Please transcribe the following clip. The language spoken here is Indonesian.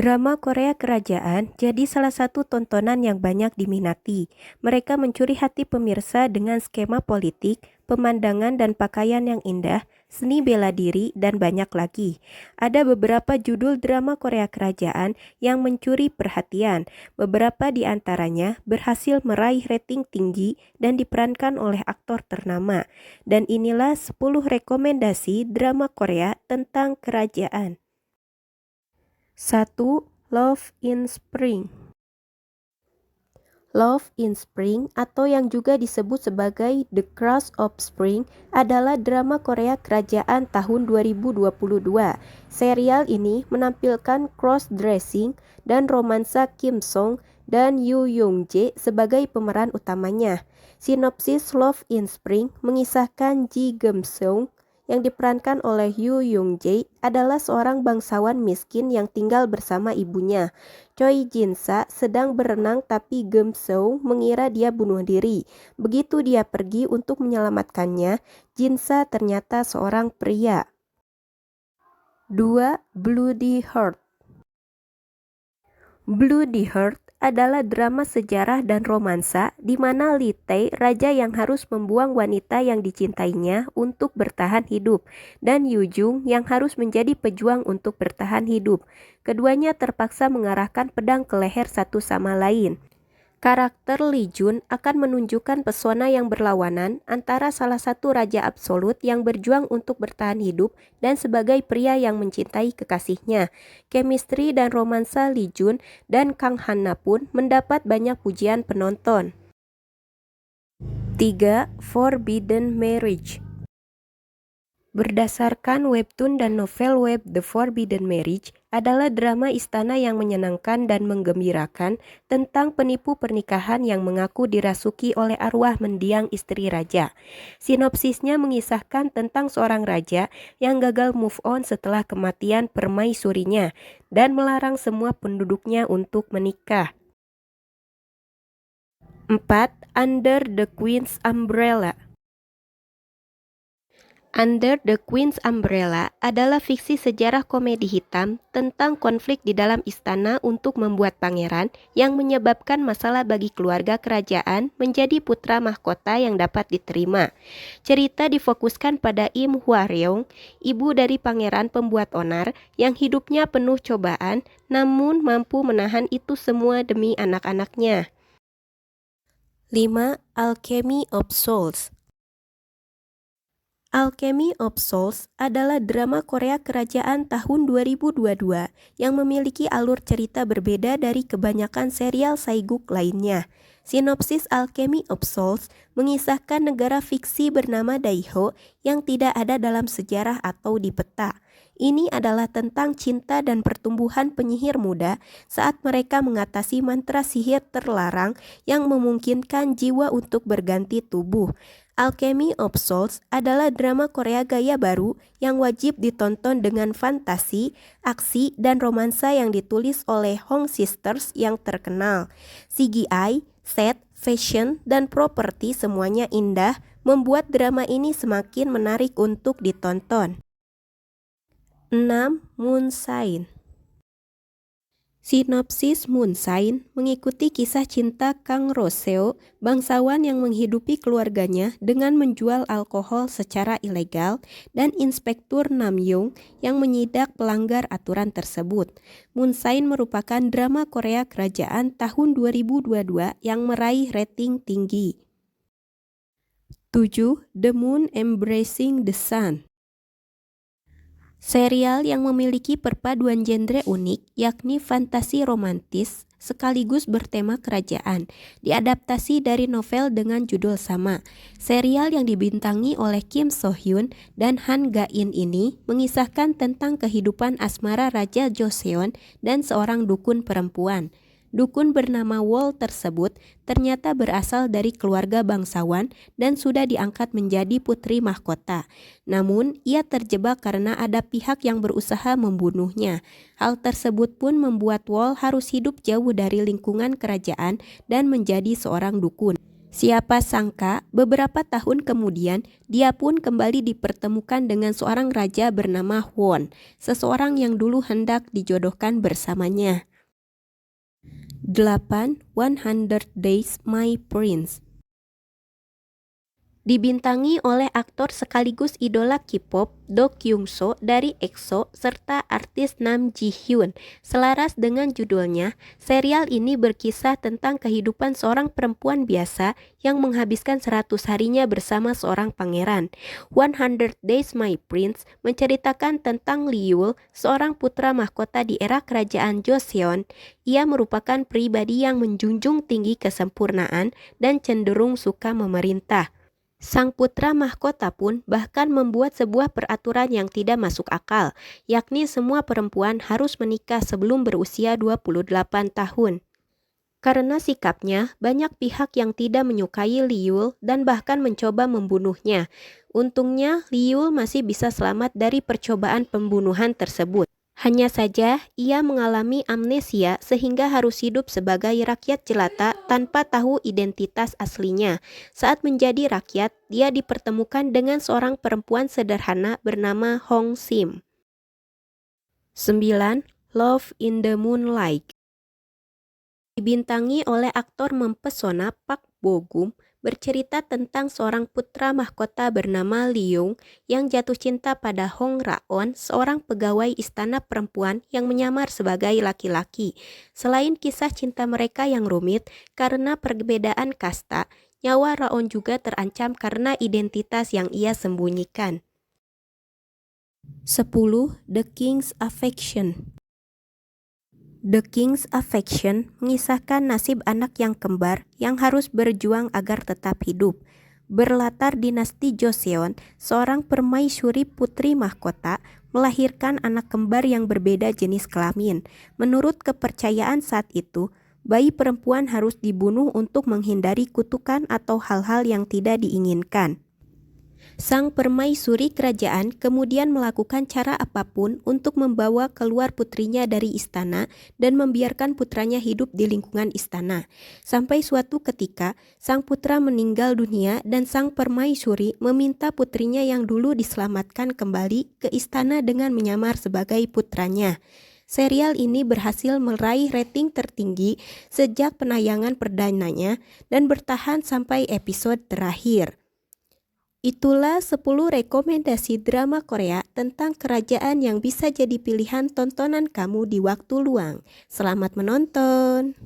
Drama Korea kerajaan jadi salah satu tontonan yang banyak diminati. Mereka mencuri hati pemirsa dengan skema politik, pemandangan dan pakaian yang indah, seni bela diri, dan banyak lagi. Ada beberapa judul drama Korea kerajaan yang mencuri perhatian. Beberapa di antaranya berhasil meraih rating tinggi dan diperankan oleh aktor ternama. Dan inilah 10 rekomendasi drama Korea tentang kerajaan. 1. Love in Spring. Love in Spring atau yang juga disebut sebagai The Crush of Spring adalah drama Korea kerajaan tahun 2022. Serial ini menampilkan cross-dressing dan romansa Kim Song dan Yoo Young Jae sebagai pemeran utamanya. Sinopsis Love in Spring mengisahkan Ji Geum Seung yang diperankan oleh Yoo Young Jae adalah seorang bangsawan miskin yang tinggal bersama ibunya. Choi Jin-sa sedang berenang tapi Geum Seung mengira dia bunuh diri. Begitu dia pergi untuk menyelamatkannya, Jin-sa ternyata seorang pria. 2. Bloody Heart. Bloody Heart adalah drama sejarah dan romansa di mana Lee Tae, raja yang harus membuang wanita yang dicintainya untuk bertahan hidup, dan Yoo Jung yang harus menjadi pejuang untuk bertahan hidup. Keduanya terpaksa mengarahkan pedang ke leher satu sama lain. Karakter Lee Jun akan menunjukkan pesona yang berlawanan antara salah satu raja absolut yang berjuang untuk bertahan hidup dan sebagai pria yang mencintai kekasihnya. Chemistry dan romansa Lee Jun dan Kang Han-na pun mendapat banyak pujian penonton. 3. Forbidden Marriage. Berdasarkan webtoon dan novel web The Forbidden Marriage adalah drama istana yang menyenangkan dan menggembirakan tentang penipu pernikahan yang mengaku dirasuki oleh arwah mendiang istri raja. Sinopsisnya mengisahkan tentang seorang raja yang gagal move on setelah kematian permaisurinya dan melarang semua penduduknya untuk menikah. 4. Under the Queen's Umbrella. Under the Queen's Umbrella adalah fiksi sejarah komedi hitam tentang konflik di dalam istana untuk membuat pangeran yang menyebabkan masalah bagi keluarga kerajaan menjadi putra mahkota yang dapat diterima. Cerita difokuskan pada Im Hwa-ryong, ibu dari pangeran pembuat onar yang hidupnya penuh cobaan namun mampu menahan itu semua demi anak-anaknya. 5. Alchemy of Souls. Alchemy of Souls adalah drama Korea kerajaan tahun 2022 yang memiliki alur cerita berbeda dari kebanyakan serial saiguk lainnya. Sinopsis Alchemy of Souls mengisahkan negara fiksi bernama Daiho yang tidak ada dalam sejarah atau di peta. Ini adalah tentang cinta dan pertumbuhan penyihir muda saat mereka mengatasi mantra sihir terlarang yang memungkinkan jiwa untuk berganti tubuh. Alchemy of Souls adalah drama Korea gaya baru yang wajib ditonton dengan fantasi, aksi, dan romansa yang ditulis oleh Hong Sisters yang terkenal. CGI, set, fashion, dan properti semuanya indah membuat drama ini semakin menarik untuk ditonton. 6. Moonshine. Sinopsis Moonshine mengikuti kisah cinta Kang Roseo, bangsawan yang menghidupi keluarganya dengan menjual alkohol secara ilegal, dan Inspektur Nam Young yang menyidak pelanggar aturan tersebut. Moonshine merupakan drama Korea kerajaan tahun 2022 yang meraih rating tinggi. 7. The Moon Embracing the Sun. Serial yang memiliki perpaduan genre unik yakni fantasi romantis sekaligus bertema kerajaan, diadaptasi dari novel dengan judul sama. Serial yang dibintangi oleh Kim So Hyun dan Han Ga In ini mengisahkan tentang kehidupan asmara Raja Joseon dan seorang dukun perempuan. Dukun bernama Wol tersebut ternyata berasal dari keluarga bangsawan dan sudah diangkat menjadi putri mahkota. Namun, ia terjebak karena ada pihak yang berusaha membunuhnya. Hal tersebut pun membuat Wol harus hidup jauh dari lingkungan kerajaan dan menjadi seorang dukun. Siapa sangka beberapa tahun kemudian dia pun kembali dipertemukan dengan seorang raja bernama Hwon, seseorang yang dulu hendak dijodohkan bersamanya. 8. 100 Days My Prince. Dibintangi oleh aktor sekaligus idola K-pop Do Kyung-soo dari EXO serta artis Nam Ji Hyun. Selaras dengan judulnya, serial ini berkisah tentang kehidupan seorang perempuan biasa yang menghabiskan 100 harinya bersama seorang pangeran. 100 Days My Prince menceritakan tentang Lee Yul, seorang putra mahkota di era kerajaan Joseon. Ia merupakan pribadi yang menjunjung tinggi kesempurnaan dan cenderung suka memerintah. Sang putra mahkota pun bahkan membuat sebuah peraturan yang tidak masuk akal, yakni semua perempuan harus menikah sebelum berusia 28 tahun. Karena sikapnya, banyak pihak yang tidak menyukai Lee Yul dan bahkan mencoba membunuhnya. Untungnya, Lee Yul masih bisa selamat dari percobaan pembunuhan tersebut. Hanya saja, ia mengalami amnesia sehingga harus hidup sebagai rakyat jelata tanpa tahu identitas aslinya. Saat menjadi rakyat, dia dipertemukan dengan seorang perempuan sederhana bernama Hong Sim. 9. Love in the Moonlight. Dibintangi oleh aktor mempesona Park Bo Gum, bercerita tentang seorang putra mahkota bernama Lee Young yang jatuh cinta pada Hong Ra-on, seorang pegawai istana perempuan yang menyamar sebagai laki-laki. Selain kisah cinta mereka yang rumit karena perbedaan kasta, nyawa Ra-on juga terancam karena identitas yang ia sembunyikan. 10. The King's Affection. The King's Affection mengisahkan nasib anak yang kembar yang harus berjuang agar tetap hidup. Berlatar dinasti Joseon, seorang permaisuri putri mahkota melahirkan anak kembar yang berbeda jenis kelamin. Menurut kepercayaan saat itu, bayi perempuan harus dibunuh untuk menghindari kutukan atau hal-hal yang tidak diinginkan. Sang permaisuri kerajaan kemudian melakukan cara apapun untuk membawa keluar putrinya dari istana dan membiarkan putranya hidup di lingkungan istana. Sampai suatu ketika, sang putra meninggal dunia dan sang permaisuri meminta putrinya yang dulu diselamatkan kembali ke istana dengan menyamar sebagai putranya. Serial ini berhasil meraih rating tertinggi sejak penayangan perdananya dan bertahan sampai episode terakhir. Itulah 10 rekomendasi drama Korea tentang kerajaan yang bisa jadi pilihan tontonan kamu di waktu luang. Selamat menonton!